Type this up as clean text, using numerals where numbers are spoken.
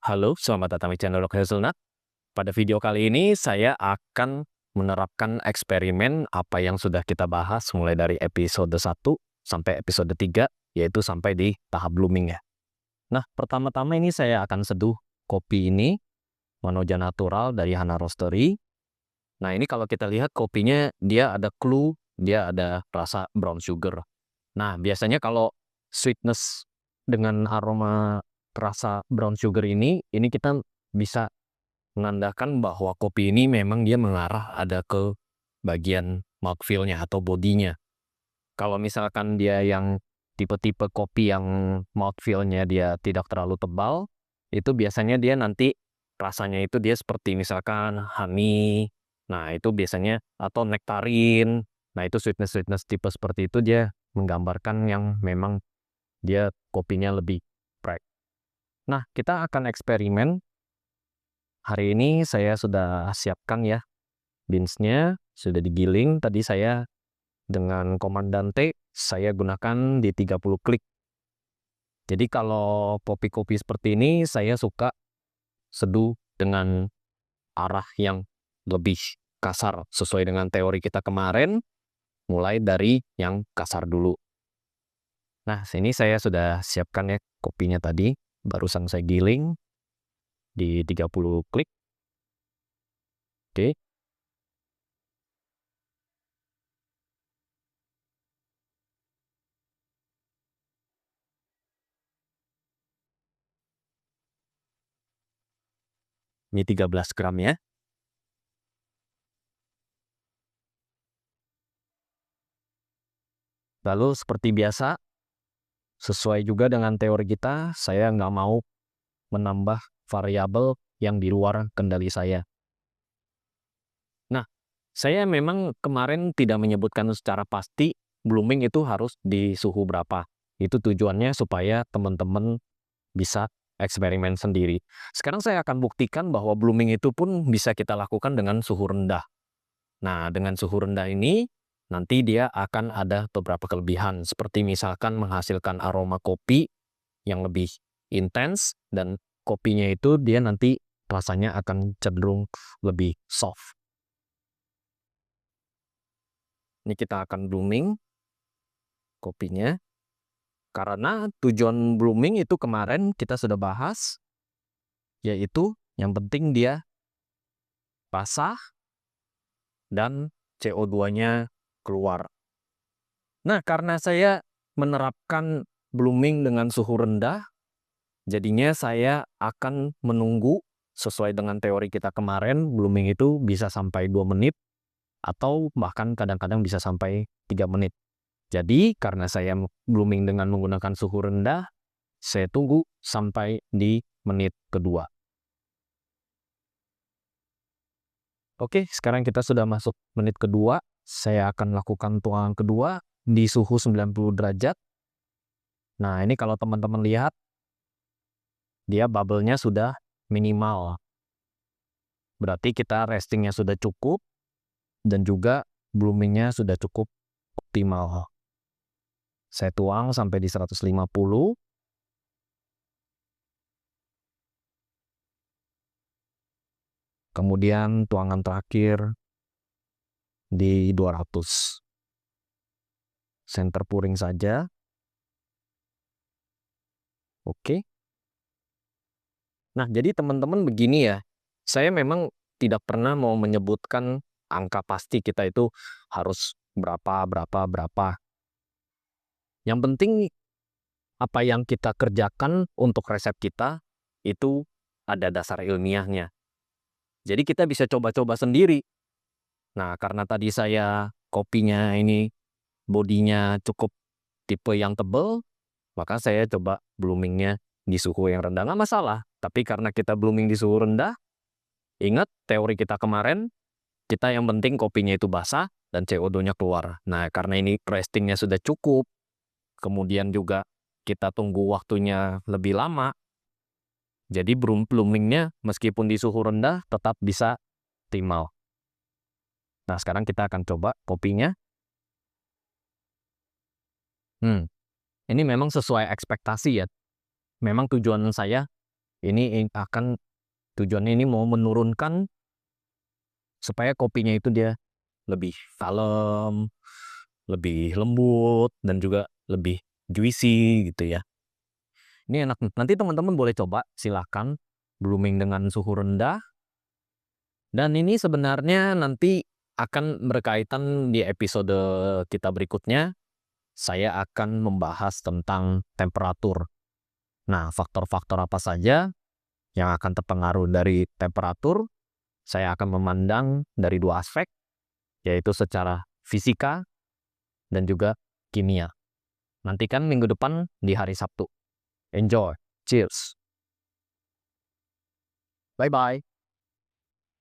Halo, selamat datang di channel Dr. Hazelnut. Pada video kali ini saya akan menerapkan eksperimen apa yang sudah kita bahas mulai dari episode 1 sampai episode 3, yaitu sampai di tahap blooming ya. Nah, pertama-tama ini saya akan seduh kopi ini, Manoja Natural dari Hana Roastery. Nah, ini kalau kita lihat kopinya dia ada clue, dia ada rasa brown sugar. Nah, biasanya kalau sweetness dengan aroma rasa brown sugar ini kita bisa menandakan bahwa kopi ini memang dia mengarah ada ke bagian mouthfeel-nya atau bodinya. Kalau misalkan dia yang tipe-tipe kopi yang mouthfeel-nya dia tidak terlalu tebal, itu biasanya dia nanti rasanya itu dia seperti misalkan honey, nah itu biasanya atau nektarin, nah itu sweetness-sweetness tipe seperti itu dia menggambarkan yang memang dia kopinya lebih bright. Nah, kita akan eksperimen. Hari ini saya sudah siapkan ya beans-nya, sudah digiling. Tadi saya dengan Comandante, saya gunakan di 30 klik. Jadi kalau kopi-kopi seperti ini, saya suka seduh dengan arah yang lebih kasar, sesuai dengan teori kita kemarin, mulai dari yang kasar dulu. Nah, sini saya sudah siapkan ya kopinya tadi, barusan saya giling di 30 klik. Oke. Ini 13 gram ya. Lalu seperti biasa, sesuai juga dengan teori kita, saya nggak mau menambah variabel yang di luar kendali saya. Nah, saya memang kemarin tidak menyebutkan secara pasti blooming itu harus di suhu berapa. Itu tujuannya supaya teman-teman bisa eksperimen sendiri. Sekarang saya akan buktikan bahwa blooming itu pun bisa kita lakukan dengan suhu rendah. Nah, dengan suhu rendah ini, nanti dia akan ada beberapa kelebihan, seperti misalkan menghasilkan aroma kopi yang lebih intens, dan kopinya itu dia nanti rasanya akan cenderung lebih soft. Ini kita akan blooming kopinya. Karena tujuan blooming itu kemarin kita sudah bahas, yaitu yang penting dia basah dan CO2-nya keluar. Nah, karena saya menerapkan blooming dengan suhu rendah, jadinya saya akan menunggu sesuai dengan teori kita kemarin, blooming itu bisa sampai 2 menit, atau bahkan kadang-kadang bisa sampai 3 menit. Jadi, karena saya blooming dengan menggunakan suhu rendah, saya tunggu sampai di menit kedua. Oke, sekarang kita sudah masuk menit kedua. Saya akan lakukan tuangan kedua di suhu 90 derajat. Nah, ini kalau teman-teman lihat, dia bubble-nya sudah minimal. Berarti kita restingnya sudah cukup, dan juga bloomingnya sudah cukup optimal. Saya tuang sampai di 150. Kemudian tuangan terakhir di 200. Center pouring saja. Oke. Nah, jadi teman-teman begini ya. Saya memang tidak pernah mau menyebutkan angka pasti kita itu harus berapa. Yang penting apa yang kita kerjakan untuk resep kita itu ada dasar ilmiahnya. Jadi kita bisa coba-coba sendiri. Nah, karena tadi saya kopinya ini bodinya cukup tipe yang tebal, maka saya coba bloomingnya di suhu yang rendah. Nggak masalah. Tapi karena kita blooming di suhu rendah, ingat teori kita kemarin, kita yang penting kopinya itu basah dan CO2-nya keluar. Nah, karena ini restingnya sudah cukup, kemudian juga kita tunggu waktunya lebih lama, jadi bloomingnya meskipun di suhu rendah tetap bisa optimal. Nah, sekarang kita akan coba kopinya. Ini memang sesuai ekspektasi ya. Memang tujuan saya Ini akan tujuannya ini mau menurunkan supaya kopinya itu dia lebih kalem, lebih lembut, dan juga lebih juicy gitu ya. Ini enak. Nanti teman-teman boleh coba, silakan brewing dengan suhu rendah. Dan ini sebenarnya nanti akan berkaitan di episode kita berikutnya. Saya akan membahas tentang temperatur. Nah, faktor-faktor apa saja yang akan terpengaruh dari temperatur? Saya akan memandang dari dua aspek, yaitu secara fisika dan juga kimia. Nantikan minggu depan di hari Sabtu. Enjoy. Cheers. Bye-bye.